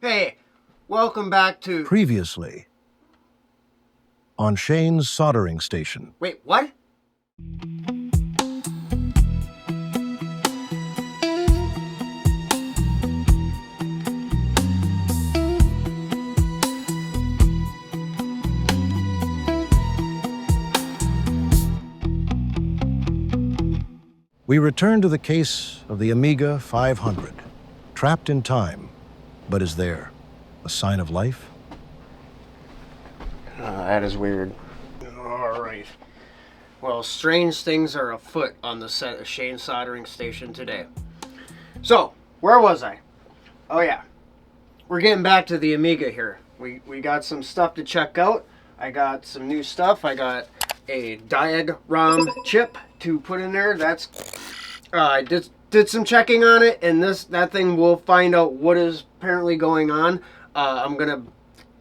Hey, welcome back to... Previously on Shane's soldering station. Wait, what? We return to the case of the Amiga 500, trapped in time, but is there a sign of life? That is weird. Alright. Well, strange things are afoot on the set of Shane's soldering station today. So, where was I? Oh yeah. We're getting back to the Amiga here. We got some stuff to check out. I got some new stuff. I got a diag-ROM chip to put in there. That's I did some checking on it, and that thing will find out what is apparently going on. I'm gonna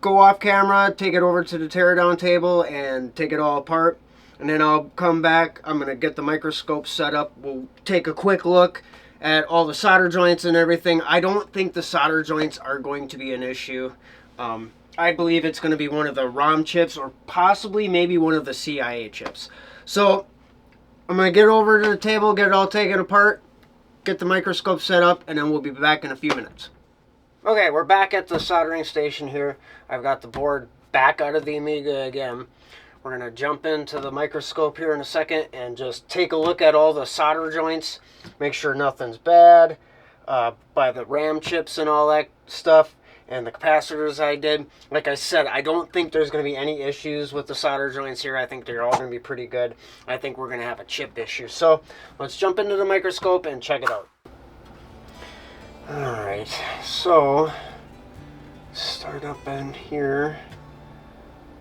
go off camera, take it over to the teardown table, and take it all apart. And then I'll come back. I'm gonna get the microscope set up. We'll take a quick look at all the solder joints and everything. I don't think the solder joints are going to be an issue. I believe it's going to be one of the ROM chips, or possibly maybe one of the CIA chips. So I'm going to get over to the table, get it all taken apart, get the microscope set up, and then we'll be back in a few minutes. Okay, we're back at the soldering station here. I've got the board back out of the Amiga again. We're going to jump into the microscope here in a second and just take a look at all the solder joints, make sure nothing's bad, by the RAM chips and all that stuff, and the capacitors I did. Like I said, I don't think there's going to be any issues with the solder joints here. I think they're all going to be pretty good. I think we're going to have a chip issue. So let's jump into the microscope and check it out. Alright, so start up in here.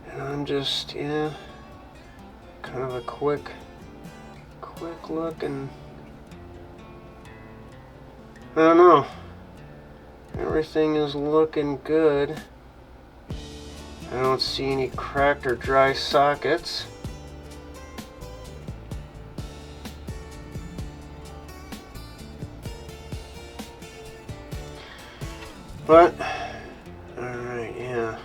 And I'm just, kind of a quick look, and I don't know. Everything is looking good. I don't see any cracked or dry sockets. But, alright, yeah.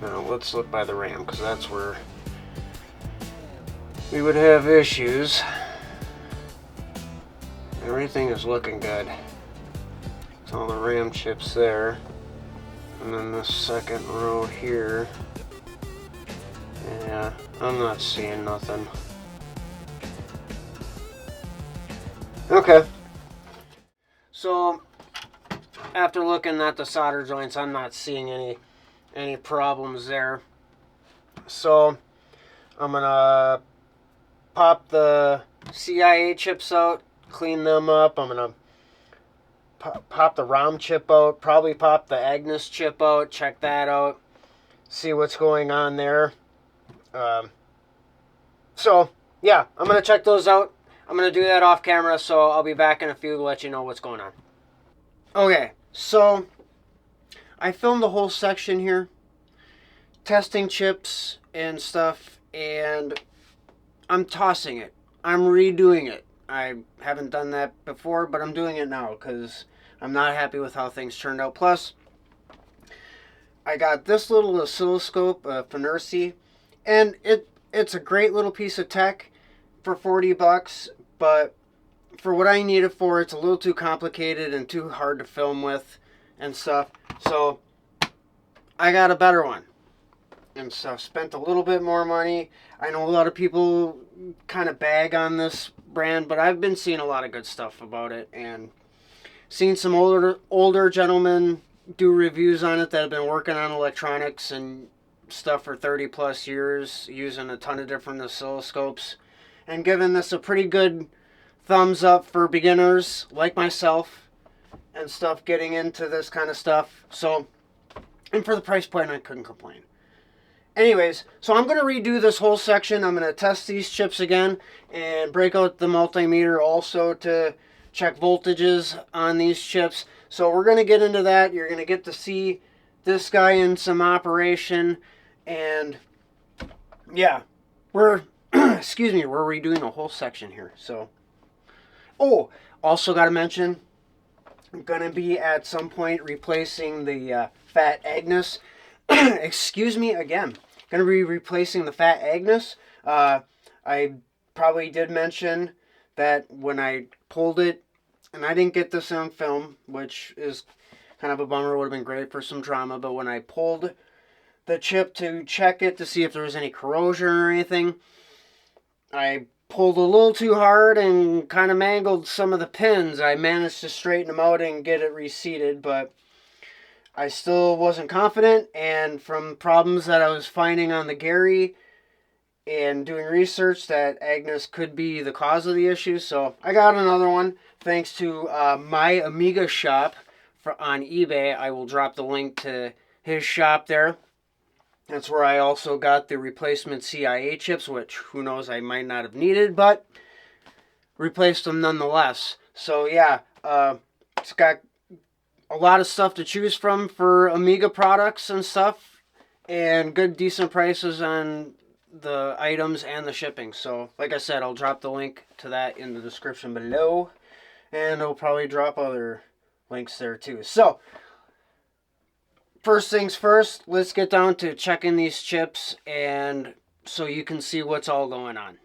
Now let's look by the RAM, because that's where we would have issues. Everything is looking good. It's all the RAM chips there. And then the second row here. Yeah, I'm not seeing nothing. Okay. So, after looking at the solder joints, I'm not seeing any problems there. So I'm gonna pop the CIA chips out, clean them up. I'm gonna pop the ROM chip out, probably pop the Agnes chip out, check that out, see what's going on there. So yeah, I'm gonna check those out. I'm gonna do that off camera, so I'll be back in a few to let you know what's going on. Okay, so I filmed the whole section here, testing chips and stuff, and I'm tossing it. I'm redoing it. I haven't done that before, but I'm doing it now because I'm not happy with how things turned out. Plus, I got this little oscilloscope, FNIRSI, and it's a great little piece of tech for 40 bucks, but for what I need it for, it's a little too complicated and too hard to film with and stuff. So I got a better one and stuff. Spent a little bit more money. I know a lot of people kind of bag on this brand, but I've been seeing a lot of good stuff about it, and seen some older gentlemen do reviews on it that have been working on electronics and stuff for 30 plus years, using a ton of different oscilloscopes, and giving this a pretty good thumbs up for beginners like myself and stuff getting into this kind of stuff. So, and for the price point, I couldn't complain. Anyways, so I'm going to redo this whole section. I'm going to test these chips again and break out the multimeter also to check voltages on these chips. So we're going to get into that. You're going to get to see this guy in some operation, and yeah, we're excuse me, we're redoing a whole section here. So, oh, also got to mention, I'm gonna be at some point replacing the fat Agnes. Excuse me again. Gonna be replacing the fat Agnes. I probably did mention that when I pulled it, and I didn't get this on film, which is kind of a bummer. Would have been great for some drama. But when I pulled the chip to check it to see if there was any corrosion or anything, I pulled a little too hard and kind of mangled some of the pins. I managed to straighten them out and get it reseated, but I still wasn't confident. And from problems that I was finding on the Gary and doing research, that Agnes could be the cause of the issue. So I got another one thanks to my Amiga shop on eBay. I will drop the link to his shop there. That's where I also got the replacement CIA chips, which who knows, I might not have needed, but replaced them nonetheless. So yeah, it's got a lot of stuff to choose from for Amiga products and stuff, and good decent prices on the items and the shipping. So like I said, I'll drop the link to that in the description below, and I'll probably drop other links there too. So first things first, let's get down to checking these chips, and so you can see what's all going on.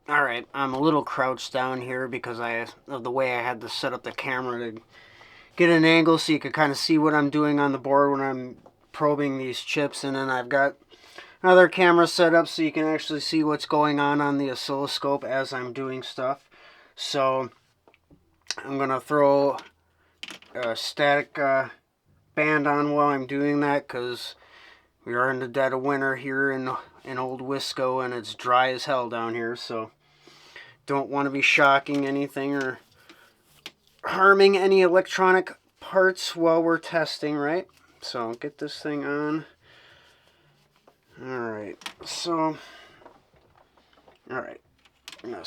Alright, I'm a little crouched down here because of the way I had to set up the camera to get an angle so you could kind of see what I'm doing on the board when I'm probing these chips. And then I've got another camera set up so you can actually see what's going on the oscilloscope as I'm doing stuff. So I'm going to throw a static band on while I'm doing that, because we are in the dead of winter here in old Wisco, and it's dry as hell down here, so don't want to be shocking anything or harming any electronic parts while we're testing, right? So get this thing on. Alright, so alright, I'm gonna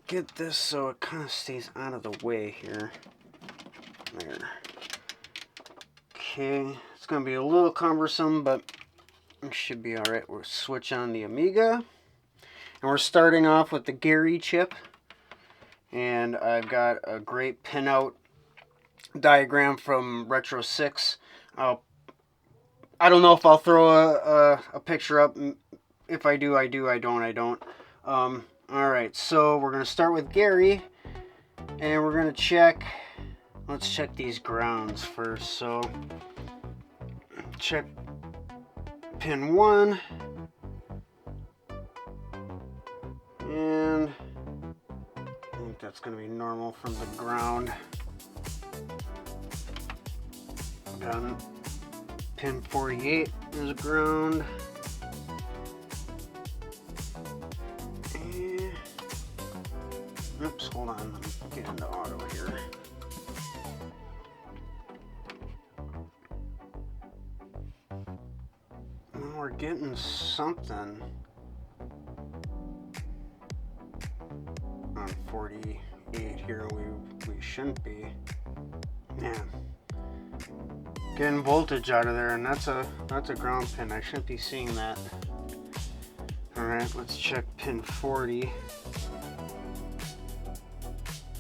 get this so it kind of stays out of the way here. There. Okay, it's going to be a little cumbersome, but it should be alright. We'll switch on the Amiga. And we're starting off with the Gary chip. And I've got a great pinout diagram from Retro 6. I don't know if I'll throw a picture up. If I do, I do. I don't, I don't. Alright, so we're going to start with Gary. And we're going to check... Let's check these grounds first. So, check pin 1. And I think that's going to be normal from the ground. Done. Pin 48 is ground. And, oops, hold on. Let me get into auto here. We're getting something on 48 here. We shouldn't be. Yeah, getting voltage out of there, and that's a ground pin. I shouldn't be seeing that. All right, let's check pin 40.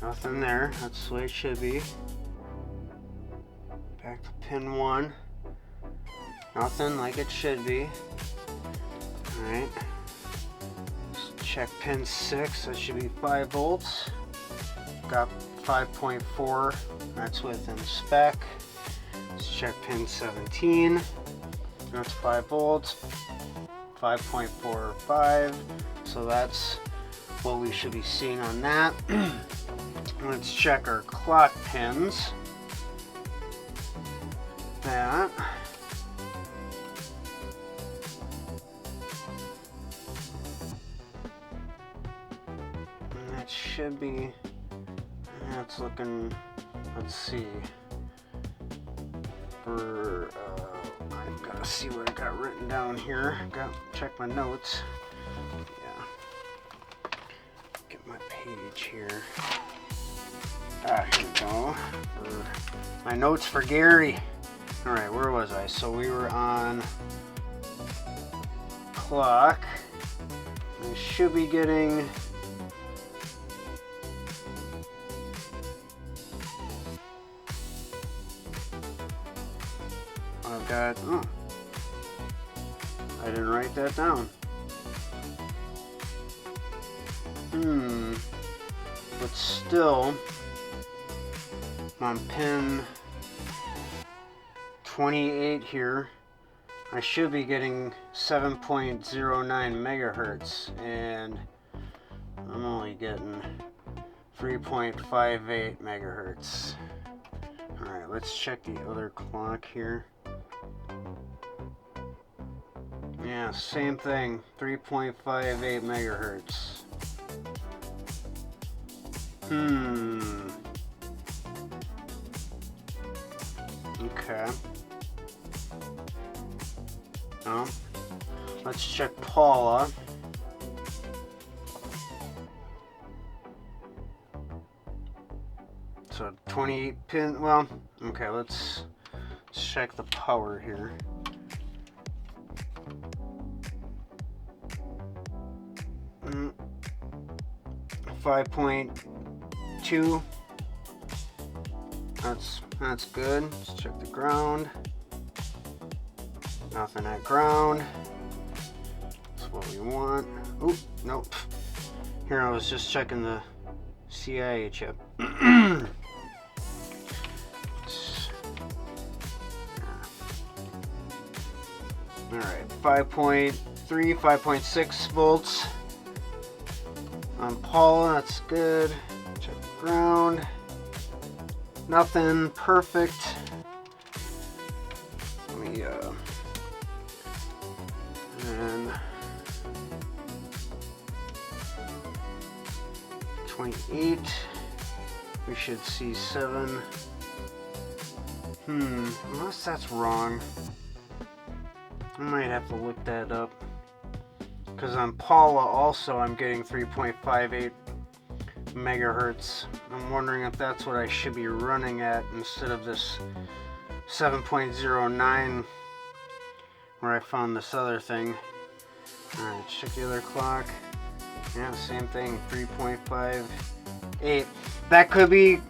Nothing there. That's the way it should be. Back to pin 1. Nothing, like it should be. Alright. Let's check pin 6. That should be 5 volts. Got 5.4. That's within spec. Let's check pin 17. That's 5 volts. 5.45. So that's what we should be seeing on that. Let's check our clock pins. That. Should be, that's looking, let's see, for, I've got to see what I got written down here. Got to check my notes. Yeah. Get my page here. Here we go. For my notes for Gary. Alright, where was I? So we were on clock. I should be getting I've got I didn't write that down. But still, on pin 28 here, I should be getting 7.09 megahertz, and I'm only getting 3.58 megahertz. Alright, let's check the other clock here. Yeah, same thing, 3.58 megahertz. Okay. Oh, let's check Paula. So 28 pin, well, okay, let's check the power here. Mm, 5.2. That's good. Let's check the ground. Nothing at ground. That's what we want. Oop, nope. Here, I was just checking the CIA chip. Alright, 5.3, 5.6 volts on Paula, that's good. Check the ground. Nothing, perfect. Let me, and 28, we should see 7. Unless that's wrong. I might have to look that up. Because on Paula also I'm getting 3.58 megahertz. I'm wondering if that's what I should be running at instead of this 7.09 where I found this other thing. Alright, check the other clock. Yeah, same thing, 3.58. That could be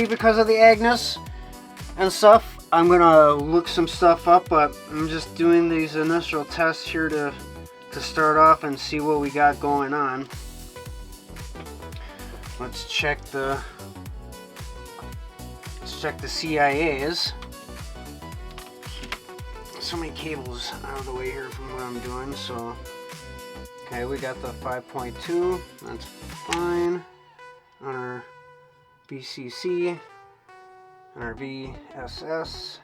because of the Agnes and stuff. I'm gonna look some stuff up, but I'm just doing these initial tests here to start off and see what we got going on. Let's check the CIAs. So many cables out of the way here from what I'm doing. So, okay, we got the 5.2. That's fine. On our VCC. On our VSS.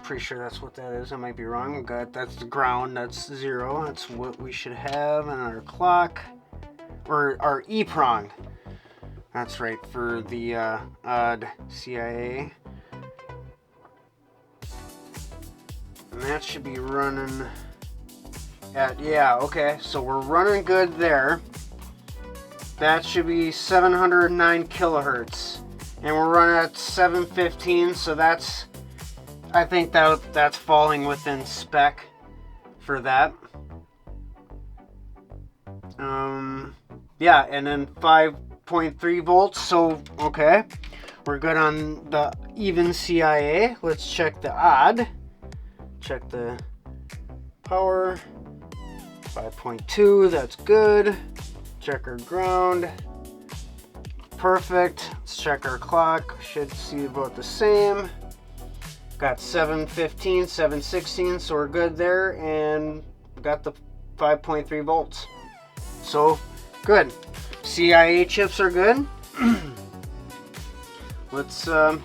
Pretty sure that's what that is. I might be wrong. That's the ground. That's 0. That's what we should have on our clock. Or our EEPROM. That's right, for the odd CIA. And that should be running at, yeah, okay. So we're running good there. That should be 709 kilohertz. And we're running at 715, so that's, I think that's falling within spec for that. Yeah, and then 5.3 volts, so okay. We're good on the even CIA. Let's check the odd. Check the power. 5.2, that's good. Check our ground. Perfect. Let's check our clock. Should see about the same. Got 715, 716, so we're good there, and got the 5.3 volts. So good. CIA chips are good. Let's go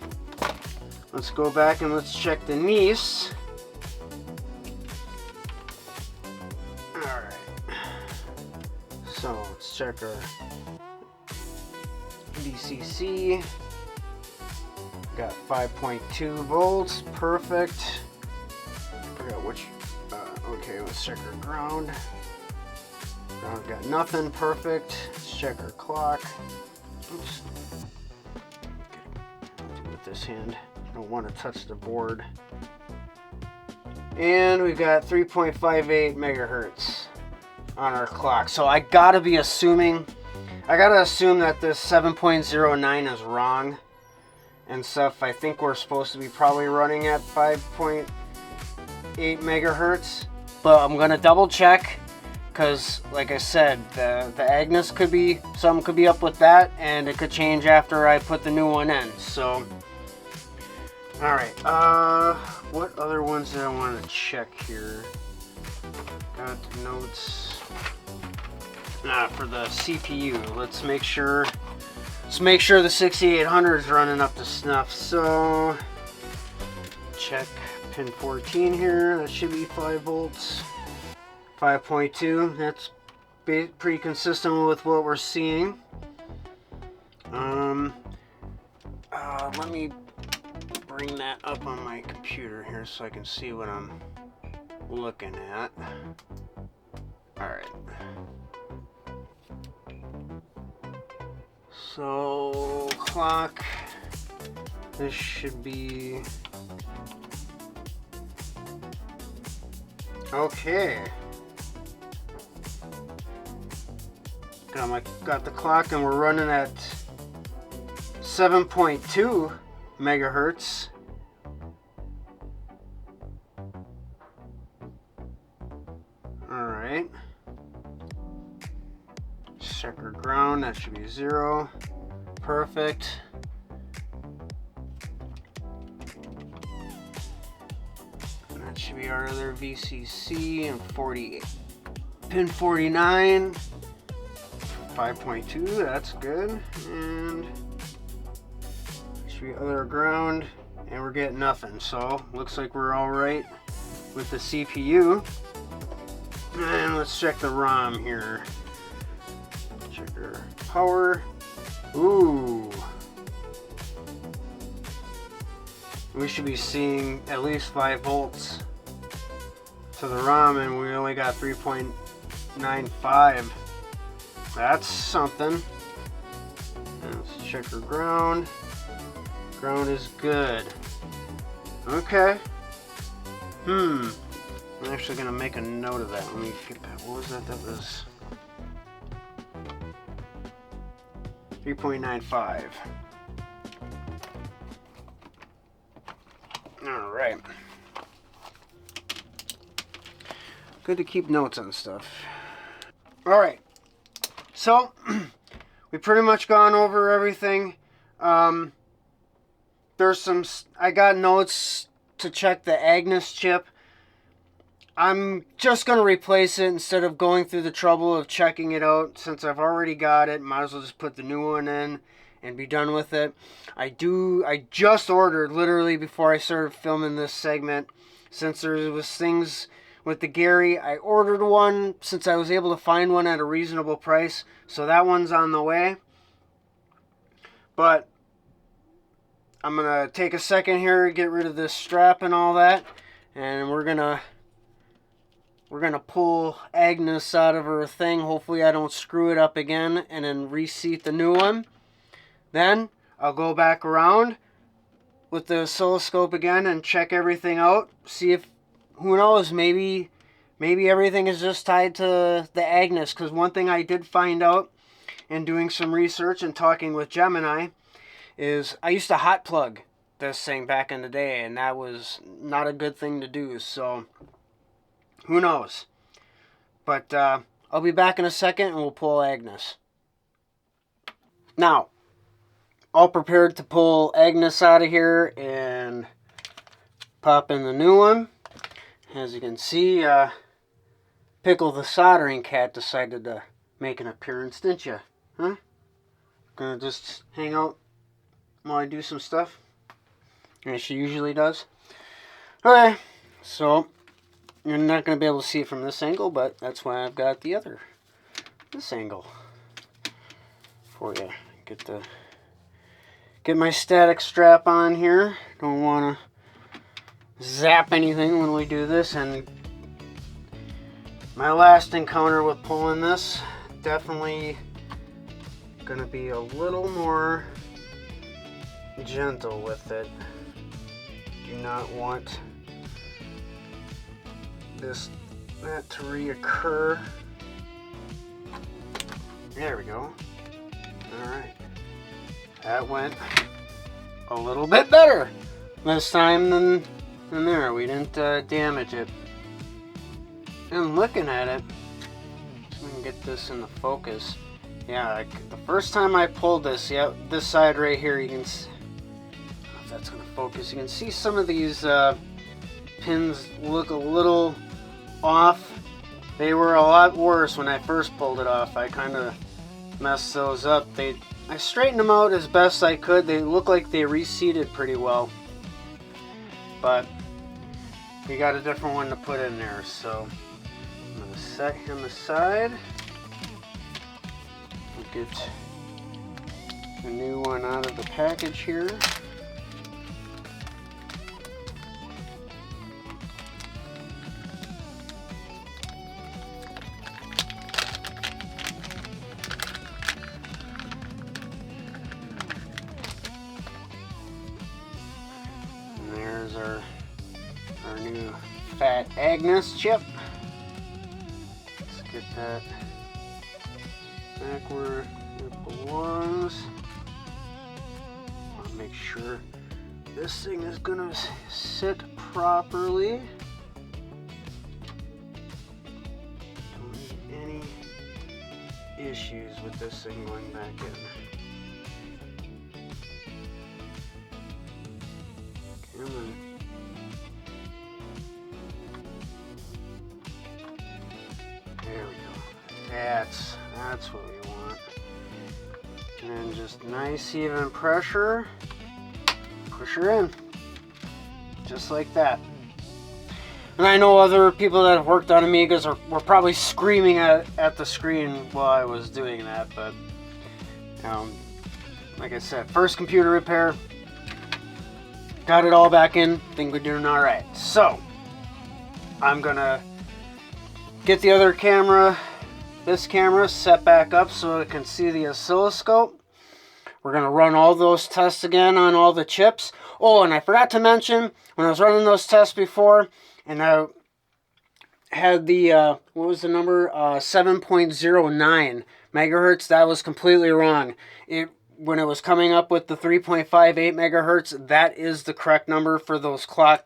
back and let's check the Nice. All right. So let's check our DCC. Got 5.2 volts, perfect. Forgot which, okay, let's check our ground. Ground got nothing, perfect. Let's check our clock. Oops. Okay. With this hand, don't want to touch the board. And we've got 3.58 megahertz. on our clock. So I gotta assume that this 7.09 is wrong and stuff. I think we're supposed to be probably running at 5.8 megahertz, but I'm gonna double check, because like I said, the Agnes something could be up with that, and it could change after I put the new one in. So alright, what other ones did I want to check here? Got the notes. For the CPU, let's make sure the 6800 is running up to snuff. So check pin 14 here, that should be 5 volts. 5.2, that's pretty consistent with what we're seeing. Let me bring that up on my computer here so I can see what I'm looking at. Alright. So, clock, this should be, okay. Got the clock, and we're running at 7.2 megahertz. Alright. Checker ground, that should be 0. Perfect. And that should be our other VCC, and 48. Pin 49, 5.2, that's good. And should be other ground, and we're getting nothing. So looks like we're all right with the CPU. And let's check the ROM here. Check our power. Ooh. We should be seeing at least 5 volts to the ROM, and we only got 3.95. That's something. Let's check our ground. Ground is good. Okay. I'm actually gonna make a note of that. Let me get that. What was that? That was 3.95. All right. Good to keep notes on stuff. All right. So we pretty much gone over everything. I got notes to check the Agnes chip. I'm just going to replace it instead of going through the trouble of checking it out. Since I've already got it, might as well just put the new one in and be done with it. I just ordered, literally before I started filming this segment, since there was things with the Gary, I ordered one since I was able to find one at a reasonable price. So that one's on the way. But I'm going to take a second here, get rid of this strap and all that, and we're going to pull Agnes out of her thing. Hopefully I don't screw it up again, and then reseat the new one. Then I'll go back around with the oscilloscope again and check everything out. See if, who knows, maybe everything is just tied to the Agnes. Because one thing I did find out in doing some research and talking with Gemini is I used to hot plug this thing back in the day, and that was not a good thing to do. So who knows? But I'll be back in a second, and we'll pull Agnes. Now, all prepared to pull Agnes out of here and pop in the new one. As you can see, Pickle the soldering cat decided to make an appearance, didn't you? Huh? Gonna just hang out while I do some stuff, as she usually does. Okay, so you're not going to be able to see it from this angle, but that's why I've got this angle for you. Get my static strap on here. Don't want to zap anything when we do this. And my last encounter with pulling this, definitely going to be a little more gentle with it. Do not want that to reoccur. There we go. Alright. That went a little bit better this time than there. We didn't damage it. And looking at it, so we can get this in the focus. Yeah, like the first time I pulled this, yeah, this side right here, you can see, if that's going to focus, you can see some of these pins look a little off. They were a lot worse when I first pulled it off. I kind of messed those up. I straightened them out as best I could. They look like they reseated pretty well. But we got a different one to put in there, so I'm going to set him aside. We'll get a new one out of the package here. Our new fat Agnes chip. Let's get that back where it belongs. I want to make sure this thing is going to sit properly. Don't need any issues with this thing going back in. Come on. There we go. That's what we want. And then just nice even pressure. Push her in. Just like that. And I know other people that have worked on Amigas were probably screaming at the screen while I was doing that, but like I said, first computer repair. Got it all back in. Think we're doing all right. So, I'm gonna get the other camera, this camera, set back up so it can see the oscilloscope. We're gonna run all those tests again on all the chips. Oh, and I forgot to mention, when I was running those tests before, and I had the, what was the number? 7.09 megahertz. That was completely wrong. When it was coming up with the 3.58 megahertz, that is the correct number for those clock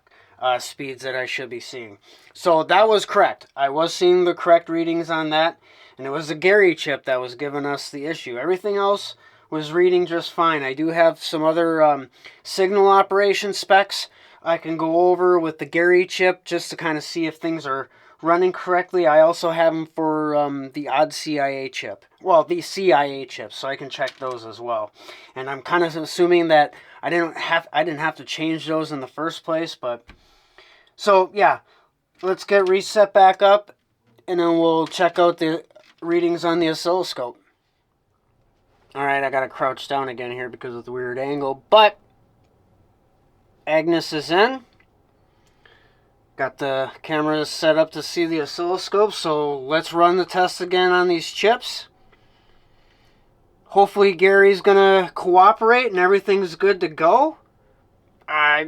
speeds that I should be seeing. So that was correct. I was seeing the correct readings on that, and it was the Gary chip that was giving us the issue. Everything else was reading just fine. I do have some other signal operation specs I can go over with the Gary chip just to kind of see if things are running correctly. I also have them for the odd CIA chip. Well, the CIA chips, so I can check those as well. And I'm kind of assuming that I didn't have to change those in the first place, but so yeah, let's get reset back up, and then we'll check out the readings on the oscilloscope. All right, I gotta crouch down again here because of the weird angle, but Agnes is in. Got the camera set up to see the oscilloscope, so let's run the test again on these chips. Hopefully Gary's gonna cooperate and everything's good to go. I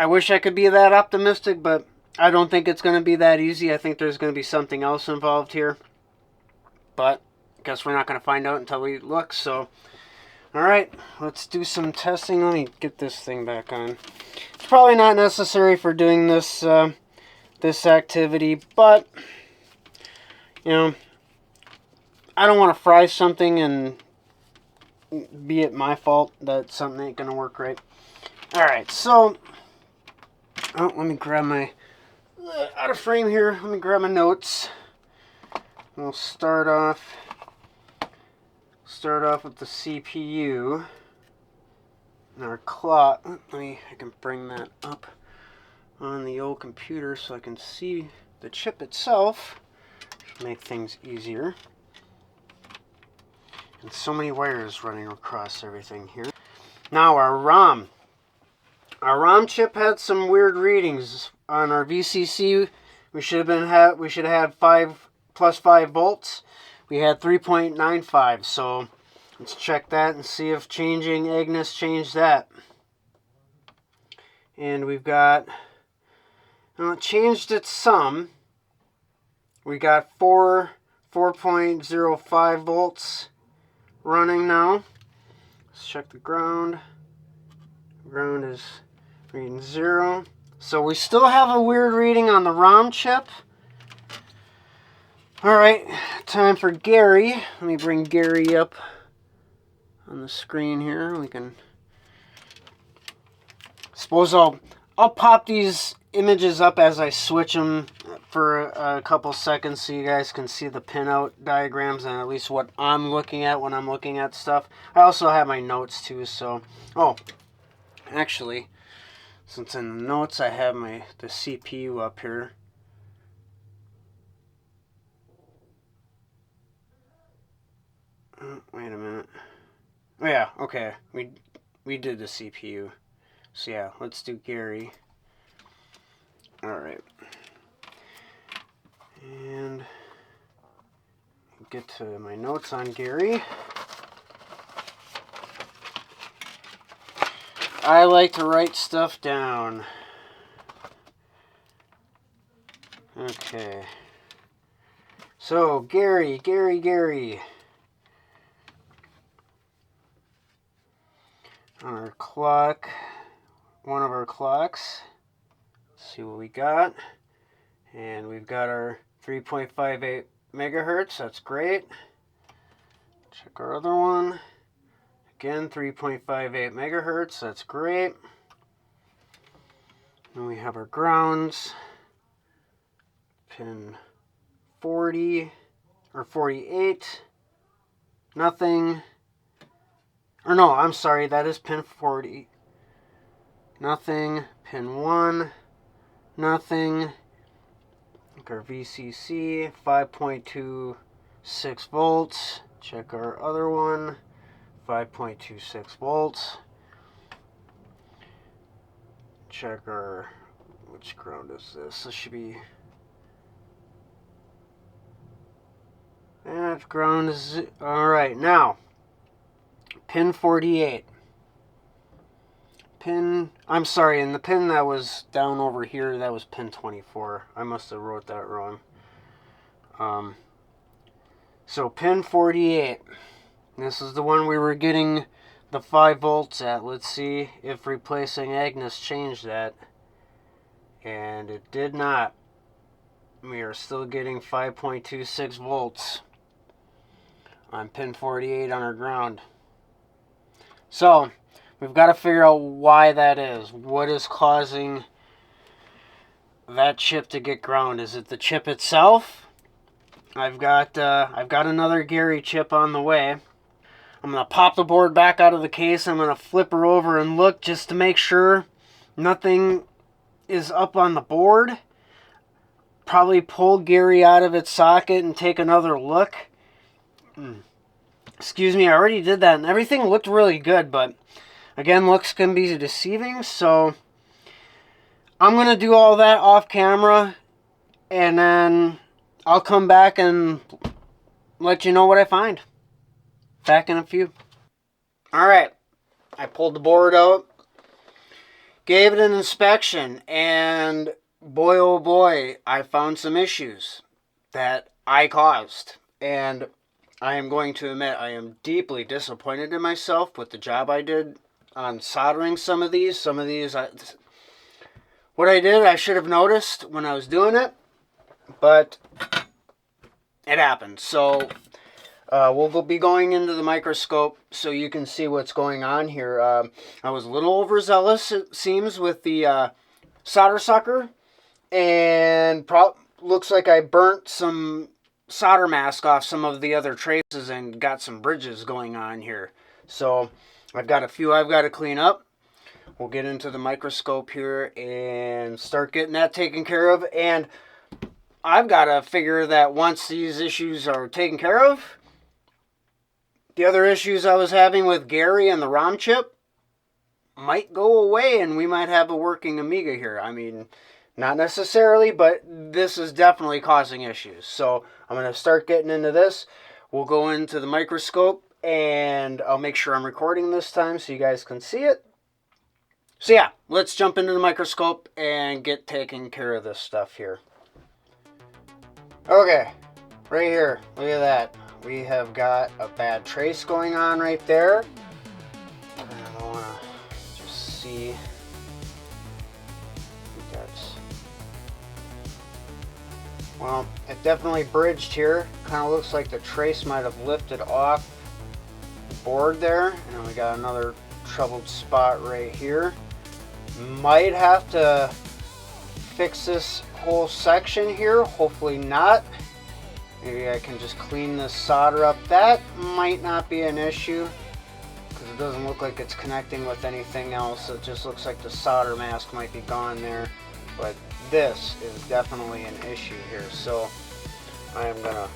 wish I could be that optimistic, but I don't think it's gonna be that easy. I think there's gonna be something else involved here. But I guess we're not gonna find out until we look, so alright, let's do some testing. Let me get this thing back on. It's probably not necessary for doing this this activity, but you know, I don't want to fry something and be it my fault that something ain't gonna work right. Alright, so let me grab my out of frame here. Let me grab my notes. We'll start off with the CPU. And our clock. I can bring that up on the old computer so I can see the chip itself. Make things easier. And so many wires running across everything here. Now our ROM. Our ROM chip had some weird readings on our VCC. We should have had 5 plus 5 volts. We had 3.95. So let's check that and see if changing Agnes changed that. And we've got, well, it changed it some. We got 4 4.05 volts running now. Let's check the ground. Ground is reading 0. So we still have a weird reading on the ROM chip. Alright, time for Gary. Let me bring Gary up on the screen here. We can... Suppose I'll pop these images up as I switch them for a couple seconds so you guys can see the pinout diagrams and at least what I'm looking at when I'm looking at stuff. I also have my notes too, so... Oh, actually, since in the notes I have the CPU up here. Wait a minute. Oh yeah, okay. We did the CPU. So yeah, let's do Gary. Alright. And get to my notes on Gary. I like to write stuff down. Okay. So, Gary. On our clock, one of our clocks. Let's see what we got. And we've got our 3.58 megahertz. That's great. Check our other one. Again, 3.58 megahertz. That's great. And we have our grounds. Pin 40 or 48. Nothing. Or no, I'm sorry, that is pin 40. Nothing. Pin 1. Nothing. Our VCC, 5.26 volts. Check our other one, 5.26 volts. Check our, which ground is this? This should be, that ground is, alright, now. Pin 48. I'm sorry, and the pin that was down over here, that was pin 24. I must have wrote that wrong. So pin 48. This is the one we were getting the 5 volts at. Let's see if replacing Agnes changed that. And it did not. We are still getting 5.26 volts on pin 48 on our ground. So, we've got to figure out why that is. What is causing that chip to get ground? Is it the chip itself? I've got another Gary chip on the way. I'm going to pop the board back out of the case. I'm going to flip her over and look just to make sure nothing is up on the board. Probably pull Gary out of its socket and take another look. Excuse me, I already did that and everything looked really good, but again, looks can be deceiving, so I'm going to do all that off camera and then I'll come back and let you know what I find. Back in a few. Alright, I pulled the board out, gave it an inspection, and boy oh boy, I found some issues that I caused. And I am going to admit I am deeply disappointed in myself with the job I did on soldering some of these. What I did, I should have noticed when I was doing it, but it happened. So we'll be going into the microscope so you can see what's going on here. I was a little overzealous, it seems, with the solder sucker, and looks like I burnt some solder mask off some of the other traces and got some bridges going on here. So I've got a few I've got to clean up. We'll get into the microscope here and start getting that taken care of. And I've got to figure that once these issues are taken care of, the other issues I was having with Gary and the ROM chip might go away and we might have a working Amiga here. I mean, not necessarily, but this is definitely causing issues. So I'm going to start getting into this. We'll go into the microscope and I'll make sure I'm recording this time so you guys can see it. So yeah, let's jump into the microscope and get taking care of this stuff here. Okay, right here, look at that. We have got a bad trace going on right there. And I want to just see. That's, well, it definitely bridged here. Kind of looks like the trace might have lifted off the board there. And we got another troubled spot right here. Might have to fix this whole section here. Hopefully not. Maybe I can just clean this solder up. That might not be an issue because it doesn't look like it's connecting with anything else. It just looks like the solder mask might be gone there. But this is definitely an issue here. So I am gonna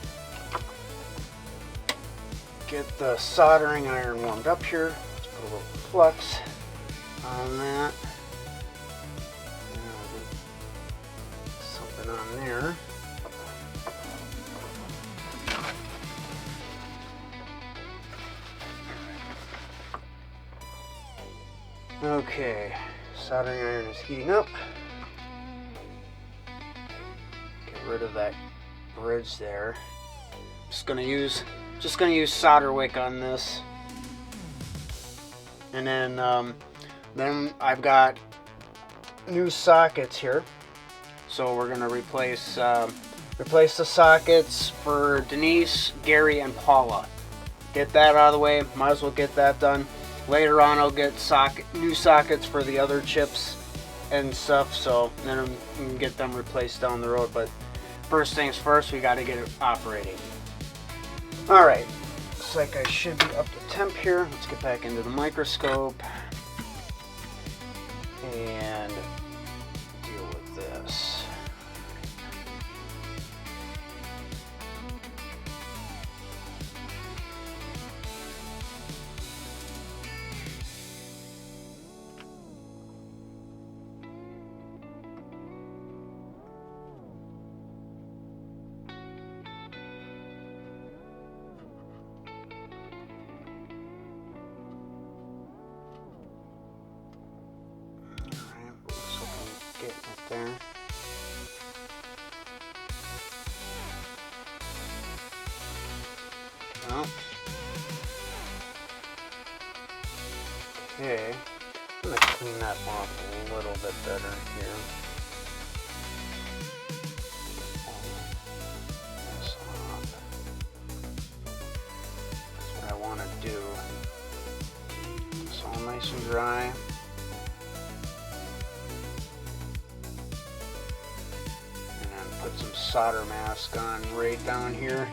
get the soldering iron warmed up here. Let's put a little flux on that. Something on there. Okay, soldering iron is heating up. Get rid of that bridge there. Just gonna use solder wick on this, and then I've got new sockets here. So we're gonna replace the sockets for Denise, Gary, and Paula. Get that out of the way. Might as well get that done. Later on, I'll get new sockets for the other chips and stuff, so then we can get them replaced down the road. But first things first, we got to get it operating. All right, looks like I should be up to temp here. Let's get back into the microscope and deal with this. Getting it there. Oh. Okay. I'm gonna clean that off a little bit better here. This off. That's what I want to do. It's all nice and dry. Put some solder mask on right down here.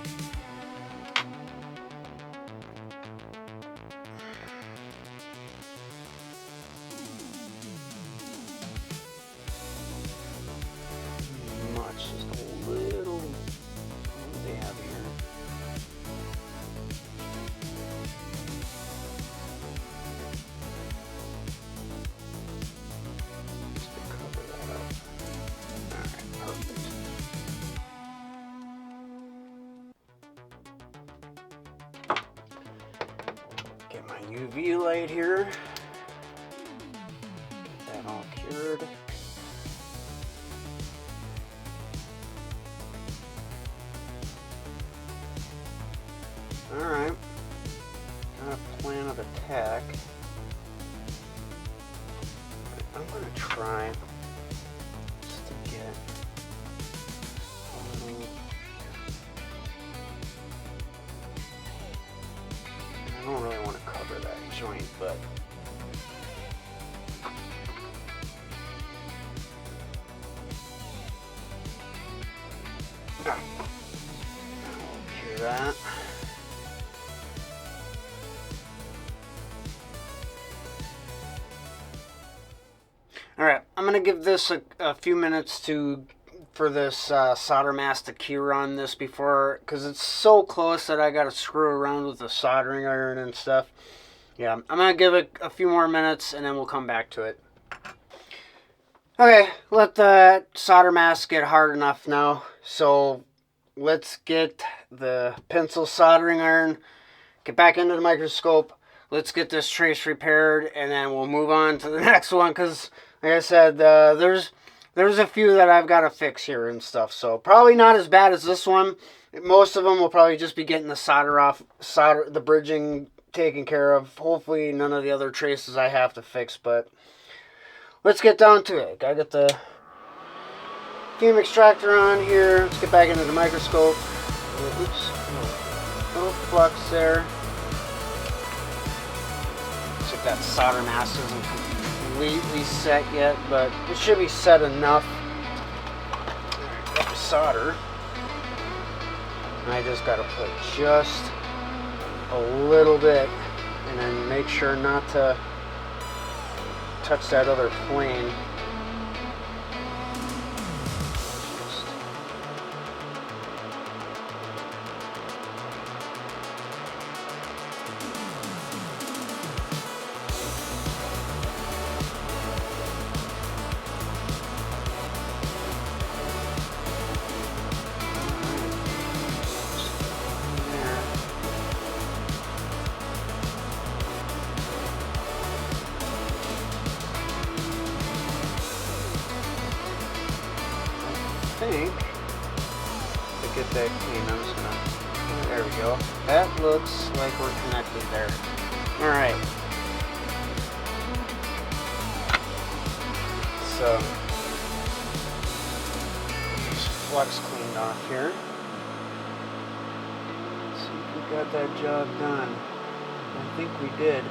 Much, just a little dab here. Just to cover that up. Alright, perfect. Get my UV light here. Get that all cured. Alright. Got a plan of attack. I'm gonna try just to get a little. I don't really want to cover that joint, but I'll cure that. All right, I'm gonna give this a few minutes for this solder mask to cure on this before, because it's so close that I gotta screw around with the soldering iron and stuff. Yeah, I'm gonna give it a few more minutes and then we'll come back to it. Okay, let the solder mask get hard enough now. So let's get the pencil soldering iron, get back into the microscope. Let's get this trace repaired and then we'll move on to the next one, because like I said, there's there's a few that I've got to fix here and stuff. So probably not as bad as this one. Most of them will probably just be getting the the bridging taken care of. Hopefully none of the other traces I have to fix, but let's get down to it. I got the fume extractor on here. Let's get back into the microscope. Oops, little flux there. Looks like that solder mask isn't completely set yet, but it should be set enough. Got the solder. And I just got to put just a little bit, and then make sure not to touch that other plane. I think to get that clean, I'm just gonna, there we go. That looks like we're connected there. Alright. So, just flux cleaned off here. Let's see if we got that job done. I think we did.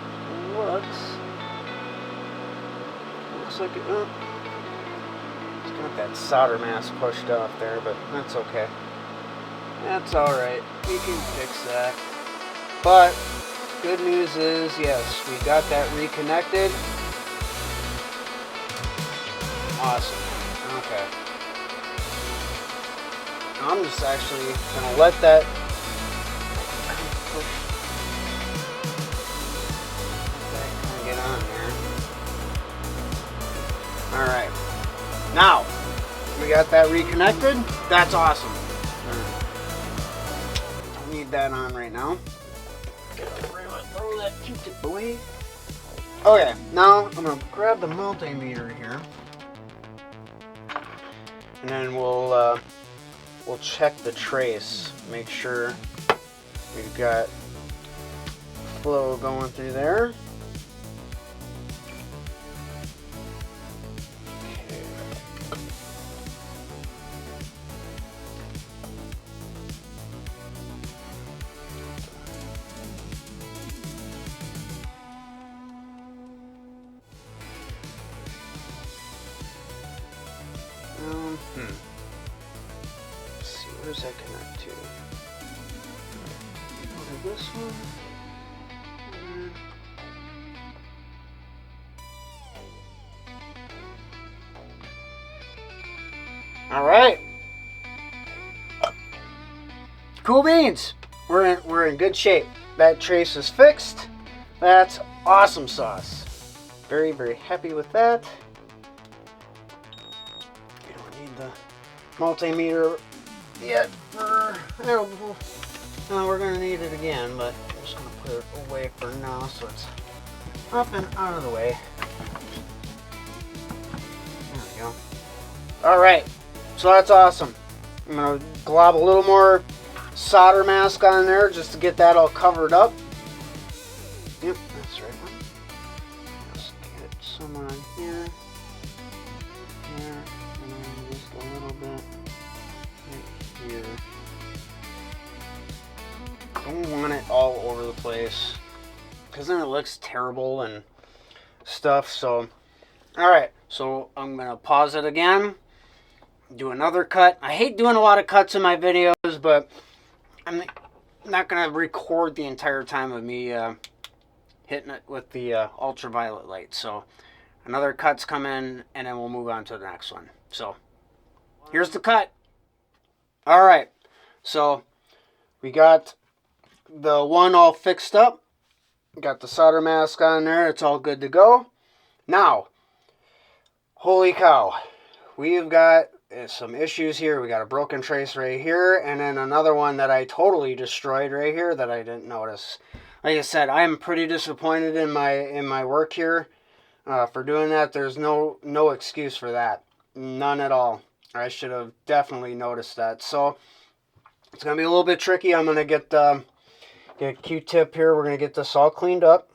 Looks like it, got that solder mask pushed off there, but that's okay. That's alright. We can fix that. But, good news is, yes, we got that reconnected. Awesome. Okay. I'm just actually going to let that kind of get on there. Alright. Now, we got that reconnected. That's awesome. Don't need that on right now. Throw that Q-tip away. Okay, now I'm going to grab the multimeter here. And then we'll check the trace. Make sure we've got flow going through there. Let's see, where does that connect to? Go to this one. All right. Cool beans. We're in good shape. That trace is fixed. That's awesome sauce. Very, very happy with that. The multimeter yet we're going to need it again, but I'm just going to put it away for now so it's up and out of the way. There we go. Alright, so that's awesome. I'm going to glob a little more solder mask on there just to get that all covered up. Yep, that's the right one. Just get some on here. Here. A little bit right here. Don't want it all over the place because then it looks terrible and stuff. So, alright, so I'm gonna pause it again, do another cut. I hate doing a lot of cuts in my videos, but I'm not gonna record the entire time of me hitting it with the ultraviolet light. So, another cut's coming, and then we'll move on to the next one. So, here's the cut. Alright, so we got the one all fixed up. Got the solder mask on there. It's all good to go. Now, holy cow. We've got some issues here. We got a broken trace right here, and then another one that I totally destroyed right here that I didn't notice. Like I said, I am pretty disappointed in my work here for doing that. There's no excuse for that. None at all. I should have definitely noticed that. So it's going to be a little bit tricky. I'm going to get a Q-tip here. We're going to get this all cleaned up.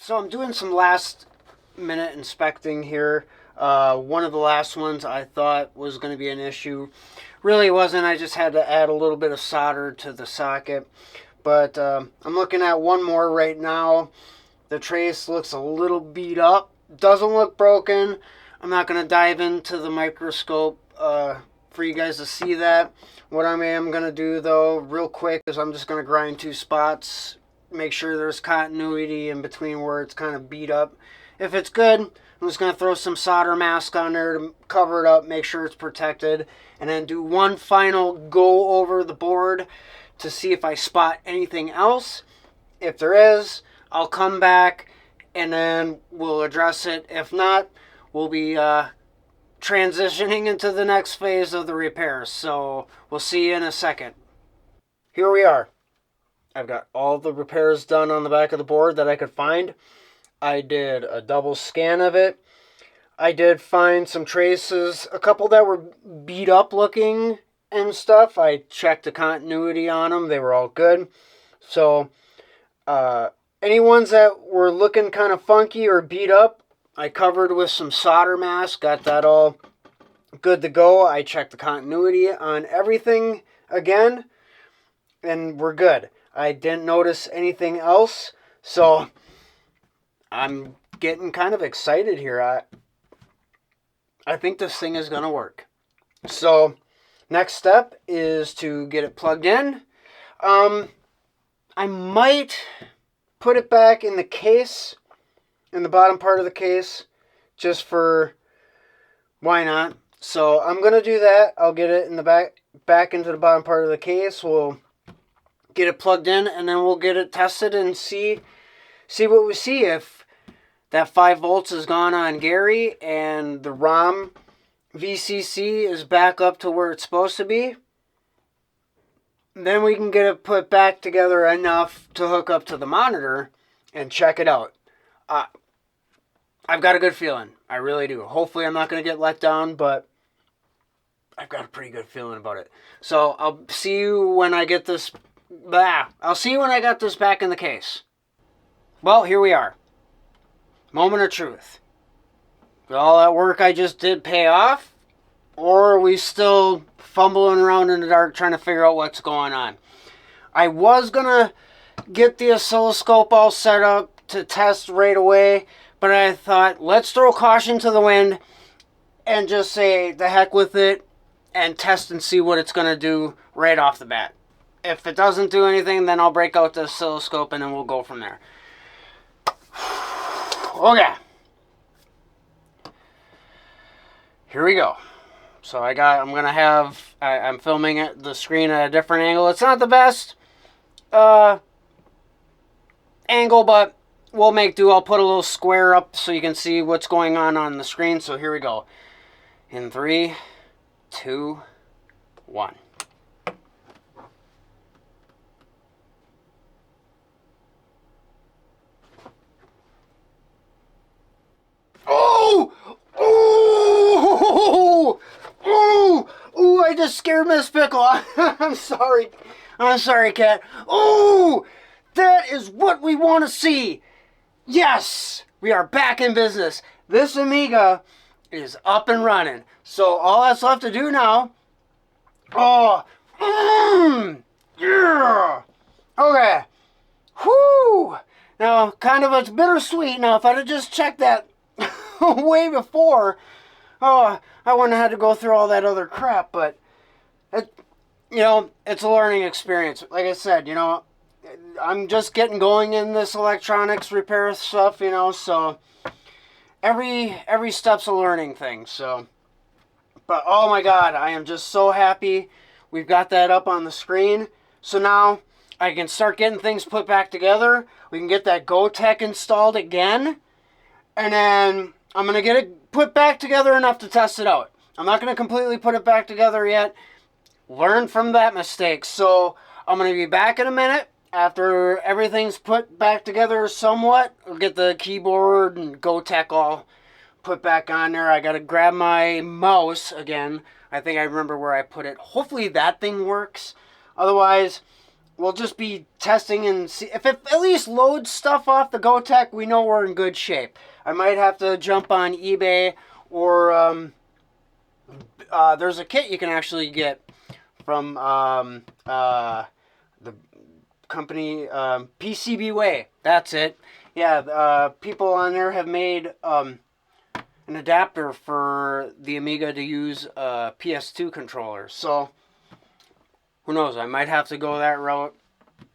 So I'm doing some last minute inspecting here. One of the last ones I thought was going to be an issue. Really wasn't. I just had to add a little bit of solder to the socket. But I'm looking at one more right now. The trace looks a little beat up. Doesn't look broken. I'm not going to dive into the microscope for you guys to see that. What I am going to do though real quick is I'm just going to grind two spots. Make sure there's continuity in between where it's kind of beat up. If it's good, I'm just going to throw some solder mask on there to cover it up, make sure it's protected, and then do one final go over the board to see if I spot anything else. If there is, I'll come back and then we'll address it. If not, we'll be transitioning into the next phase of the repairs. So we'll see you in a second. Here we are. I've got all the repairs done on the back of the board that I could find. I did a double scan of it. I did find some traces, a couple that were beat up looking and stuff. I checked the continuity on them. They were all good. So any ones that were looking kind of funky or beat up, I covered with some solder mask. Got that all good to go. I checked the continuity on everything again, and we're good. I didn't notice anything else, so I'm getting kind of excited here. I think this thing is going to work. So Next step is to get it plugged in. I might put it back in the case, in the bottom part of the case, just for why not. So I'm going to do that. I'll get it in the back into the bottom part of the case. We'll get it plugged in, and then we'll get it tested and see what we see. If that 5 volts is gone on Gary and the ROM VCC is back up to where it's supposed to be, then we can get it put back together enough to hook up to the monitor and check it out. I've got a good feeling. I really do. Hopefully I'm not going to get let down, but I've got a pretty good feeling about it. So I'll see you when I get this. I'll see you when I got this back in the case. Well, here we are. Moment of truth. Did all that work I just did pay off? Or are we still fumbling around in the dark trying to figure out what's going on? I was going to get the oscilloscope all set up to test right away, but I thought, let's throw caution to the wind and just say the heck with it and test and see what it's going to do right off the bat. If it doesn't do anything, then I'll break out the oscilloscope and then we'll go from there. Okay. Here we go. So I'm going to have, I'm filming the screen at a different angle. It's not the best angle, but we'll make do. I'll put a little square up so you can see what's going on the screen. So here we go. In 3, 2, 1. Oh! Oh! Oh! Oh! I just scared Miss Pickle. I'm sorry. I'm sorry, Cat. Oh! That is what we want to see. Yes! We are back in business. This Amiga is up and running. So all that's left to do now... Oh! Yeah! Okay. Whew! Now, kind of it's bittersweet. Now, if I'd have just checked that way before, I wouldn't have had to go through all that other crap. But, it's a learning experience. Like I said, I'm just getting going in this electronics repair stuff, so every step's a learning thing. So, but oh my God, I am just so happy we've got that up on the screen. So now I can start getting things put back together. We can get that GoTech installed again. And then I'm going to get it put back together enough to test it out. I'm not going to completely put it back together yet. Learn from that mistake. So I'm going to be back in a minute. After everything's put back together somewhat, I'll get the keyboard and GoTech all put back on there. I got to grab my mouse again. I think I remember where I put it. Hopefully that thing works. Otherwise, we'll just be testing and see. If it at least loads stuff off the GoTech, we know we're in good shape. I might have to jump on eBay or there's a kit you can actually get from the company PCB Way. That's it. Yeah, people on there have made an adapter for the Amiga to use a PS2 controller. So who knows? I might have to go that route,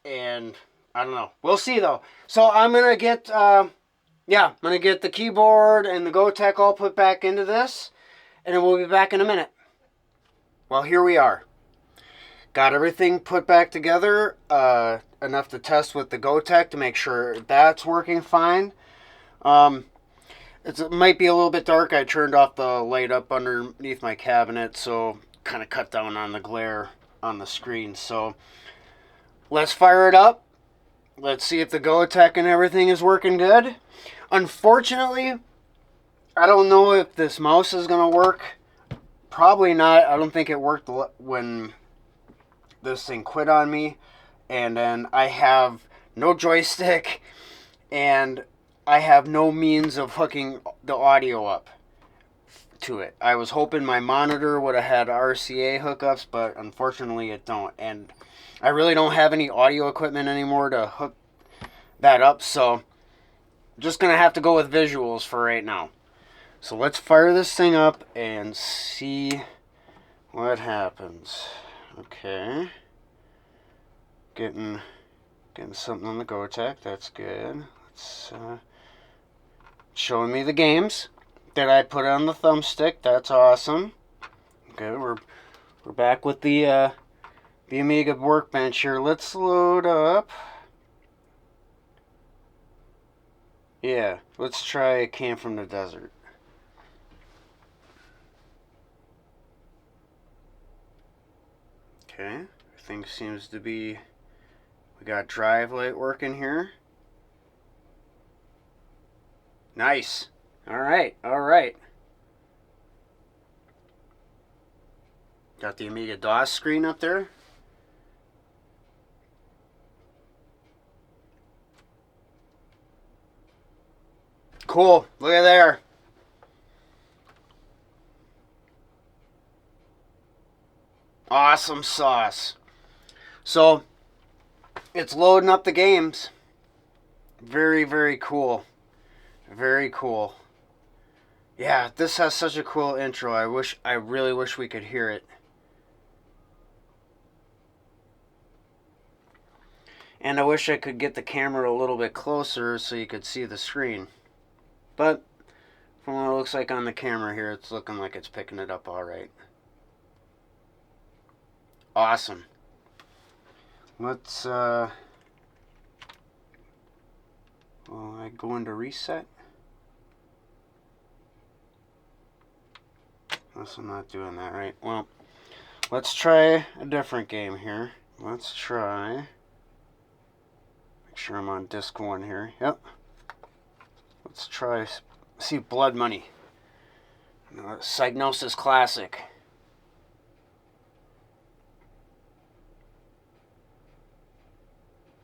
and I don't know. We'll see though. So I'm gonna get I'm gonna get the keyboard and the GoTech all put back into this, and then we'll be back in a minute. Well, here we are. Got everything put back together, enough to test with the GoTech to make sure that's working fine. It might be a little bit dark. I turned off the light up underneath my cabinet, so kind of cut down on the glare on the screen. So let's fire it up. Let's see if the GoTech and everything is working good. Unfortunately, I don't know if this mouse is going to work. Probably not. I don't think it worked when this thing quit on me. And then I have no joystick and I have no means of hooking the audio up to it. I was hoping my monitor would have had RCA hookups, but unfortunately it don't. And I really don't have any audio equipment anymore to hook that up, so I'm just going to have to go with visuals for right now. So let's fire this thing up and see what happens. Okay. Getting something on the GoTech. That's good. It's showing me the games that I put on the thumbstick. That's awesome. Okay, we're back with the Amiga workbench here. Let's load up. Yeah, let's try Came from the Desert. Okay, everything seems to be... We got drive light working here. Nice. Alright, alright. Got the Amiga DOS screen up there. Cool. Look at there. Awesome sauce. So, it's loading up the games. Very, very cool. Very cool. Yeah, this has such a cool intro. I really wish we could hear it. And I wish I could get the camera a little bit closer so you could see the screen. But from what it looks like on the camera here, it's looking like it's picking it up all right. Awesome. Let's will I go into reset? Unless I'm not doing that right. Well, let's try a different game here. Let's try... Make sure I'm on disc 1 here. Yep. Let's try... See Blood Money. Psygnosis Classic.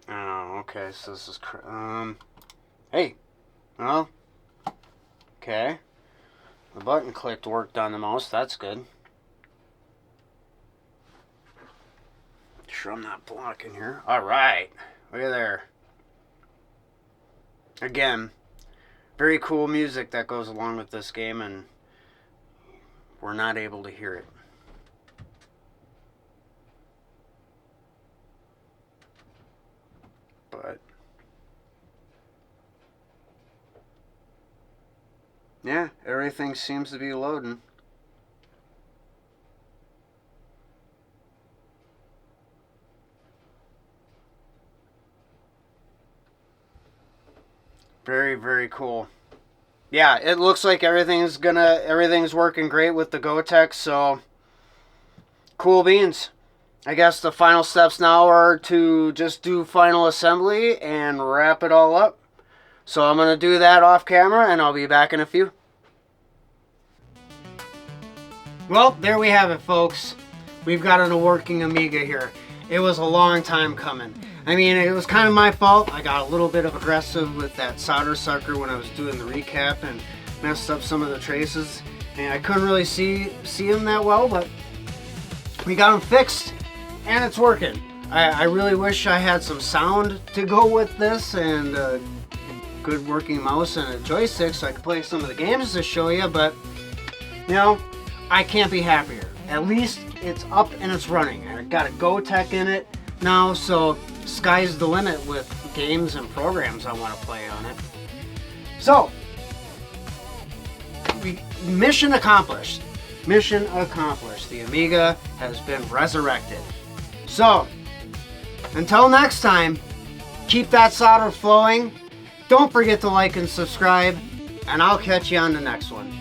Oh, okay. So this is... Hey. Well. Okay. The button clicked worked on the mouse. That's good. Sure I'm not blocking here. Alright. Look at there. Again, very cool music that goes along with this game, and we're not able to hear it. But yeah, everything seems to be loading. Very, very cool. Yeah, it looks like everything's working great with the GoTech, so cool beans. I guess the final steps now are to just do final assembly and wrap it all up. So I'm going to do that off camera, and I'll be back in a few. Well, there we have it, folks. We've got a working Amiga here. It was a long time coming. I mean, it was kind of my fault. I got a little bit aggressive with that solder sucker when I was doing the recap and messed up some of the traces. And I couldn't really see them that well, but we got them fixed, and it's working. I really wish I had some sound to go with this, and a good working mouse and a joystick so I could play some of the games to show you, but, you know, I can't be happier. At least it's up and it's running. I got a GoTech in it now, so sky's the limit with games and programs I want to play on it. So, mission accomplished. Mission accomplished. The Amiga has been resurrected. So, until next time, keep that solder flowing. Don't forget to like and subscribe, and I'll catch you on the next one.